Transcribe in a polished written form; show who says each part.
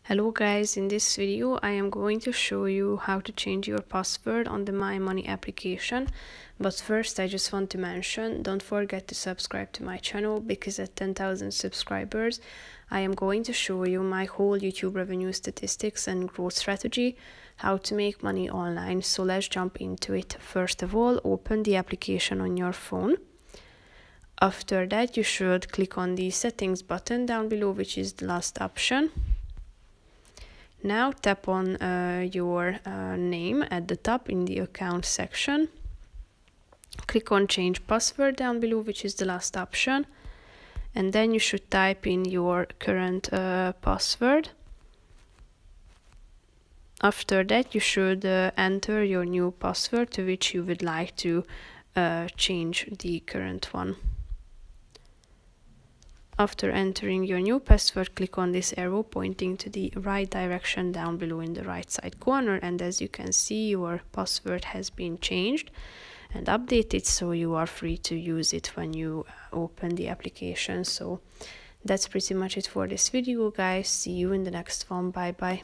Speaker 1: Hello guys, in this video I am going to show you how to change your password on the MyMonii application. But first I just want to mention, don't forget to subscribe to my channel, because at 10,000 subscribers I am going to show you my whole YouTube revenue statistics and growth strategy, how to make money online. So let's jump into it. First of all, open the application on your phone. After that you should click on the settings button down below, which is the last option. Now tap on your name at the top in the account section. Click on change password down below, which is the last option. And then you should type in your current password. After that you should enter your new password to which you would like to change the current one. After entering your new password, click on this arrow pointing to the right direction down below in the right side corner, and as you can see, your password has been changed and updated, so you are free to use it when you open the application. So that's pretty much it for this video, guys. See you in the next one. Bye bye.